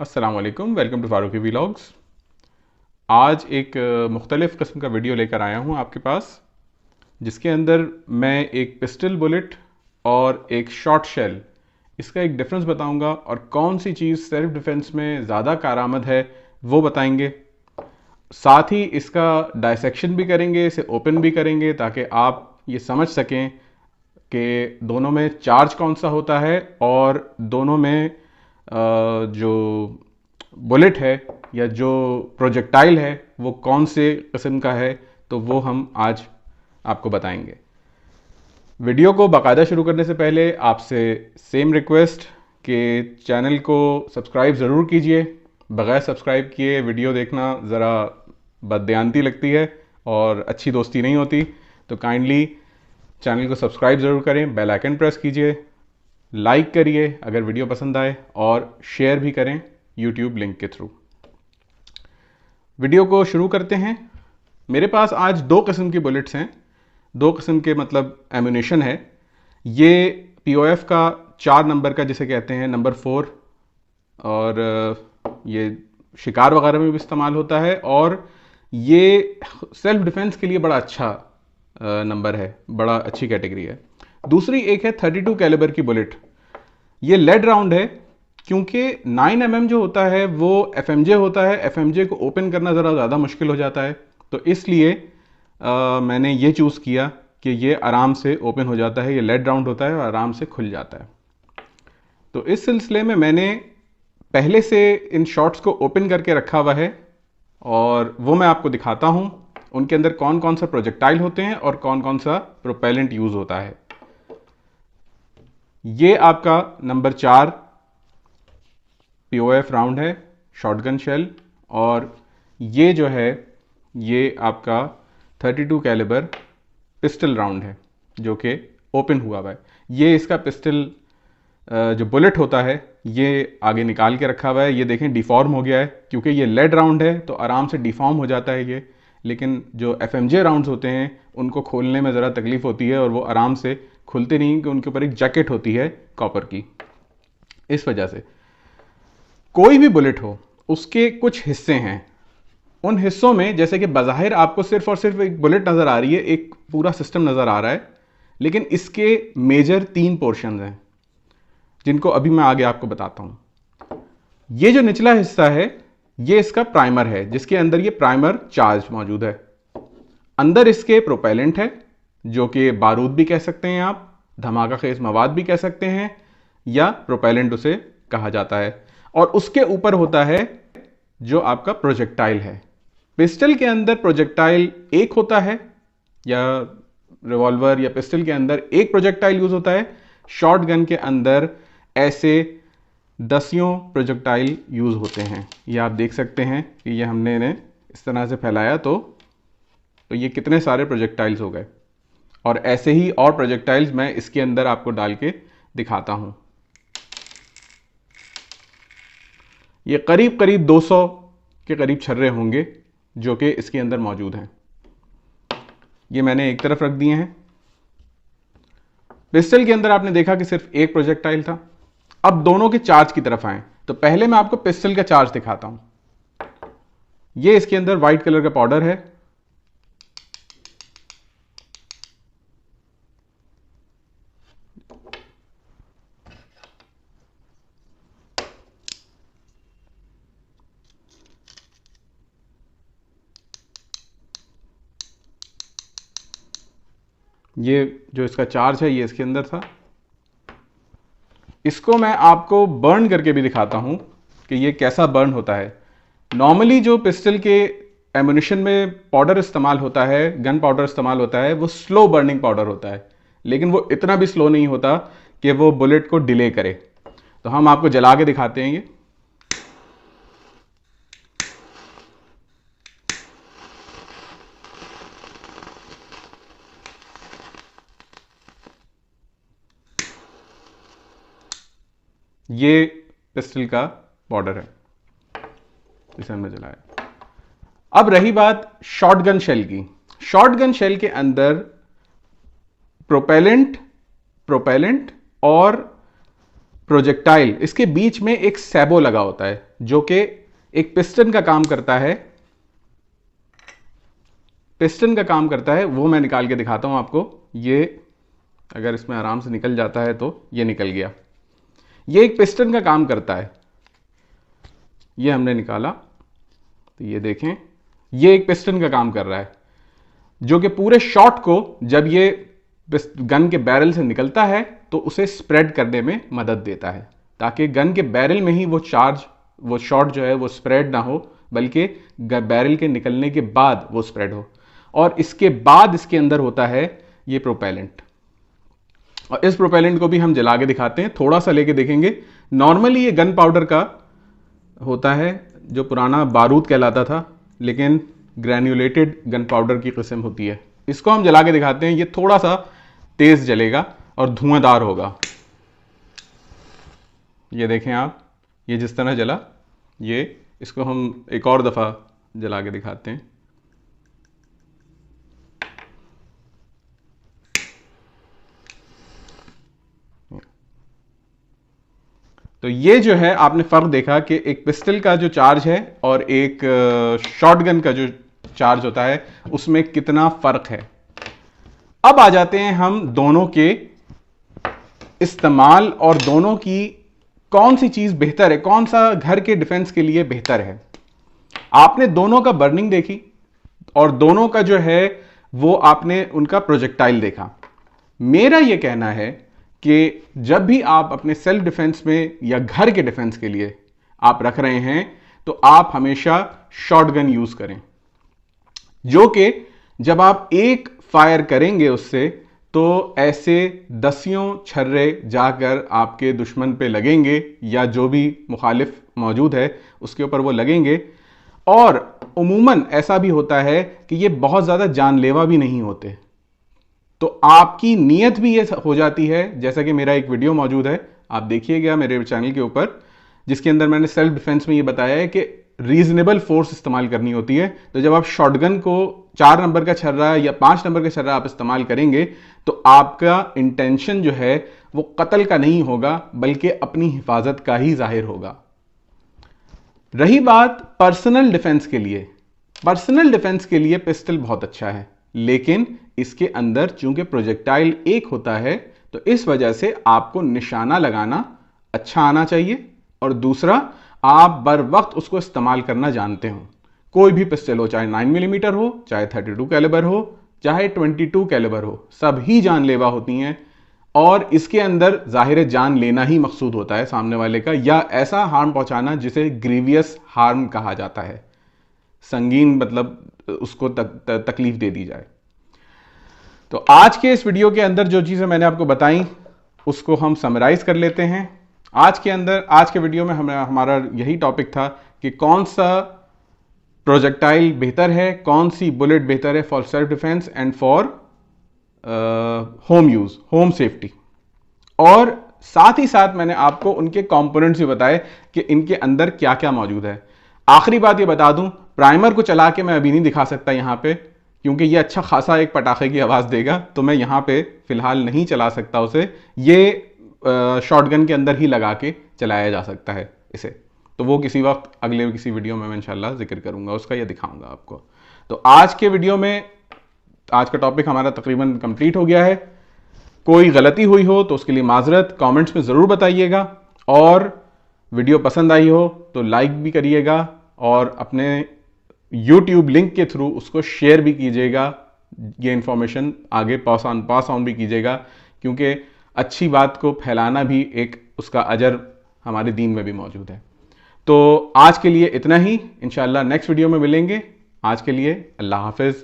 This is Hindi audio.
अस्सलाम वालेकुम, वेलकम टू फारूकी व्लॉग्स। आज एक मुख्तलिफ़ किस्म का वीडियो लेकर आया हूँ आपके पास, जिसके अंदर मैं एक पिस्टल बुलेट और एक शॉर्ट शेल इसका एक डिफरेंस बताऊंगा और कौन सी चीज़ सेल्फ डिफेंस में ज़्यादा कारआमद है वो बताएंगे। साथ ही इसका डायसेक्शन भी करेंगे, इसे ओपन भी करेंगे ताकि आप ये समझ सकें कि दोनों में चार्ज कौन सा होता है और दोनों में जो बुलेट है या जो प्रोजेक्टाइल है वो कौन से किस्म का है, तो वो हम आज आपको बताएंगे। वीडियो को बाकायदा शुरू करने से पहले आपसे सेम रिक्वेस्ट कि चैनल को सब्सक्राइब ज़रूर कीजिए। बग़ैर सब्सक्राइब किए वीडियो देखना ज़रा बददियानती लगती है और अच्छी दोस्ती नहीं होती, तो काइंडली चैनल को सब्सक्राइब ज़रूर करें, बेल आइकन प्रेस कीजिए, लाइक करिए अगर वीडियो पसंद आए और शेयर भी करें यूट्यूब लिंक के थ्रू। वीडियो को शुरू करते हैं। मेरे पास आज दो किस्म की बुलेट्स हैं, दो किस्म के मतलब एम्यूनेशन है। ये POF का 4 नंबर का जिसे कहते हैं नंबर 4, और ये शिकार वगैरह में भी इस्तेमाल होता है और ये सेल्फ डिफेंस के लिए बड़ा अच्छा नंबर है, बड़ा अच्छी कैटेगरी है। दूसरी एक है 32 कैलिबर की बुलेट। ये लेड राउंड है क्योंकि 9mm जो होता है वो FMJ होता है। FMJ को ओपन करना ज़रा ज़्यादा मुश्किल हो जाता है, तो इसलिए मैंने ये चूज़ किया कि ये आराम से ओपन हो जाता है। ये लेड राउंड होता है और आराम से खुल जाता है। तो इस सिलसिले में मैंने पहले से इन शॉट्स को ओपन करके रखा हुआ है और वो मैं आपको दिखाता हूँ। उनके अंदर कौन कौन सा प्रोजेक्टाइल होते हैं और कौन कौन सा प्रोपेलेंट यूज़ होता है। ये आपका नंबर 4 POF राउंड है, शॉटगन शेल, और ये जो है ये आपका 32 कैलिबर पिस्टल राउंड है जो कि ओपन हुआ हुआ है। ये इसका पिस्टल जो बुलेट होता है ये आगे निकाल के रखा हुआ है। ये देखें डिफॉर्म हो गया है क्योंकि ये लेड राउंड है तो आराम से डिफॉर्म हो जाता है ये, लेकिन जो FMJ राउंड्स होते हैं उनको खोलने में ज़रा तकलीफ़ होती है और वो आराम से खुलते नहीं कि उनके ऊपर एक जैकेट होती है कॉपर की। इस वजह से कोई भी बुलेट हो उसके कुछ हिस्से हैं, उन हिस्सों में जैसे कि बज़ाहिर आपको सिर्फ और सिर्फ एक बुलेट नज़र आ रही है, एक पूरा सिस्टम नज़र आ रहा है, लेकिन इसके मेजर 3 पोर्शंस हैं जिनको अभी मैं आगे आपको बताता हूं। ये जो निचला हिस्सा है ये इसका प्राइमर है, जिसके अंदर ये प्राइमर चार्ज मौजूद है। अंदर इसके प्रोपेलेंट है जो कि बारूद भी कह सकते हैं आप, धमाका खेज मवाद भी कह सकते हैं, या प्रोपेलेंट उसे कहा जाता है। और उसके ऊपर होता है जो आपका प्रोजेक्टाइल है। पिस्टल के अंदर प्रोजेक्टाइल एक होता है, या रिवॉल्वर या पिस्टल के अंदर एक प्रोजेक्टाइल यूज होता है। शॉटगन के अंदर ऐसे दसियों प्रोजेक्टाइल यूज होते हैं। ये आप देख सकते हैं कि ये हमने इन्हें इस तरह से फैलाया तो ये कितने सारे प्रोजेक्टाइल्स हो गए, और ऐसे ही और प्रोजेक्टाइल्स मैं इसके अंदर आपको डाल के दिखाता हूं। ये करीब करीब 200 के करीब छर्रे होंगे जो कि इसके अंदर मौजूद हैं। ये मैंने एक तरफ रख दिए हैं। पिस्टल के अंदर आपने देखा कि सिर्फ एक प्रोजेक्टाइल था। अब दोनों के चार्ज की तरफ आए तो पहले मैं आपको पिस्टल का चार्ज दिखाता हूं। ये इसके अंदर व्हाइट कलर का पाउडर है। ये जो इसका चार्ज है ये इसके अंदर था। इसको मैं आपको बर्न करके भी दिखाता हूं कि ये कैसा बर्न होता है। नॉर्मली जो पिस्टल के एम्यूनिशन में पाउडर इस्तेमाल होता है, गन पाउडर इस्तेमाल होता है, वो स्लो बर्निंग पाउडर होता है, लेकिन वो इतना भी स्लो नहीं होता कि वो बुलेट को डिले करे। तो हम आपको जला के दिखाते हैं। ये पिस्टल का पाउडर है, इसे हमने जलाया। अब रही बात शॉटगन शेल की। शॉटगन शेल के अंदर प्रोपेलेंट और प्रोजेक्टाइल, इसके बीच में एक सैबो लगा होता है जो कि एक पिस्टन का काम करता है। पिस्टन का काम करता है, वो मैं निकाल के दिखाता हूं आपको। ये अगर इसमें आराम से निकल जाता है तो ये निकल गया। ये एक पिस्टन का काम करता है। ये हमने निकाला तो ये देखें, ये एक पिस्टन का काम कर रहा है जो कि पूरे शॉट को जब ये गन के बैरल से निकलता है तो उसे स्प्रेड करने में मदद देता है, ताकि गन के बैरल में ही वो शॉट जो है वो स्प्रेड ना हो, बल्कि बैरल के निकलने के बाद वो स्प्रेड हो। और इसके बाद इसके अंदर होता है ये प्रोपेलेंट, और इस प्रोपेलेंट को भी हम जला के दिखाते हैं, थोड़ा सा लेके देखेंगे। नॉर्मली ये गन पाउडर का होता है जो पुराना बारूद कहलाता था, लेकिन ग्रैन्युलेटेड गन पाउडर की किस्म होती है। इसको हम जला के दिखाते हैं। ये थोड़ा सा तेज जलेगा और धुआंधार होगा। ये देखें आप, ये जिस तरह जला, ये इसको हम एक और दफा जला के दिखाते हैं। तो ये जो है आपने फर्क देखा कि एक पिस्टल का जो चार्ज है और एक शॉटगन का जो चार्ज होता है उसमें कितना फर्क है। अब आ जाते हैं हम दोनों के इस्तेमाल और दोनों की कौन सी चीज बेहतर है, कौन सा घर के डिफेंस के लिए बेहतर है। आपने दोनों का बर्निंग देखी और दोनों का जो है वो आपने उनका प्रोजेक्टाइल देखा। मेरा यह कहना है कि जब भी आप अपने सेल्फ डिफेंस में या घर के डिफेंस के लिए आप रख रहे हैं तो आप हमेशा शॉटगन यूज करें, जो कि जब आप एक फायर करेंगे उससे तो ऐसे दसियों छर्रे जाकर आपके दुश्मन पे लगेंगे या जो भी मुखालिफ मौजूद है उसके ऊपर वो लगेंगे। और उमूमन ऐसा भी होता है कि ये बहुत ज्यादा जानलेवा भी नहीं होते, तो आपकी नीयत भी ये हो जाती है। जैसा कि मेरा एक वीडियो मौजूद है, आप देखिएगा मेरे चैनल के ऊपर, जिसके अंदर मैंने सेल्फ डिफेंस में ये बताया है कि रीजनेबल फोर्स इस्तेमाल करनी होती है। तो जब आप शॉटगन को 4 नंबर का छर्रा या 5 नंबर का छर्रा आप इस्तेमाल करेंगे तो आपका इंटेंशन जो है वो कत्ल का नहीं होगा, बल्कि अपनी हिफाजत का ही जाहिर होगा। रही बात पर्सनल डिफेंस के लिए, पर्सनल डिफेंस के लिए पिस्टल बहुत अच्छा है, लेकिन इसके अंदर चूंकि प्रोजेक्टाइल एक होता है तो इस वजह से आपको निशाना लगाना अच्छा आना चाहिए, और दूसरा आप बर वक्त उसको इस्तेमाल करना जानते हो। कोई भी पिस्टल हो, चाहे 9 मिलीमीटर हो, चाहे 32 कैलिबर हो, चाहे 22 कैलिबर हो, सब ही जानलेवा होती हैं। और इसके अंदर जाहिर जान लेना ही मकसूद होता है सामने वाले का, या ऐसा हार्म पहुंचाना जिसे ग्रीवियस हार्म कहा जाता है, संगीन मतलब उसको तकलीफ दे दी जाए। तो आज के इस वीडियो के अंदर जो चीज़ें मैंने आपको बताई उसको हम समराइज कर लेते हैं। आज के वीडियो में हमारा यही टॉपिक था कि कौन सा प्रोजेक्टाइल बेहतर है, कौन सी बुलेट बेहतर है for self defence and for home use, home safety. और साथ ही साथ मैंने आपको उनके कंपोनेंट्स भी बताए कि इनके अंदर क्या क्या मौजूद है। आखिरी बात ये बता दूं, प्राइमर को चला के मैं अभी नहीं दिखा सकता यहां पे, क्योंकि ये अच्छा खासा एक पटाखे की आवाज देगा, तो मैं यहां पे फिलहाल नहीं चला सकता उसे। ये शॉटगन के अंदर ही लगा के चलाया जा सकता है इसे, तो वो किसी वक्त अगले किसी वीडियो में मैं इंशाल्लाह जिक्र करूंगा उसका, या दिखाऊंगा आपको। तो आज के वीडियो में आज का टॉपिक हमारा तकरीबन कंप्लीट हो गया है। कोई गलती हुई हो तो उसके लिए माजरत, कमेंट्स में ज़रूर बताइएगा, और वीडियो पसंद आई हो तो लाइक भी करिएगा और अपने YouTube लिंक के थ्रू उसको शेयर भी कीजिएगा, ये इंफॉर्मेशन आगे पास ऑन भी कीजिएगा, क्योंकि अच्छी बात को फैलाना भी एक उसका अजर हमारे दीन में भी मौजूद है। तो आज के लिए इतना ही, इंशाल्लाह नेक्स्ट वीडियो में मिलेंगे। आज के लिए अल्लाह हाफिज़।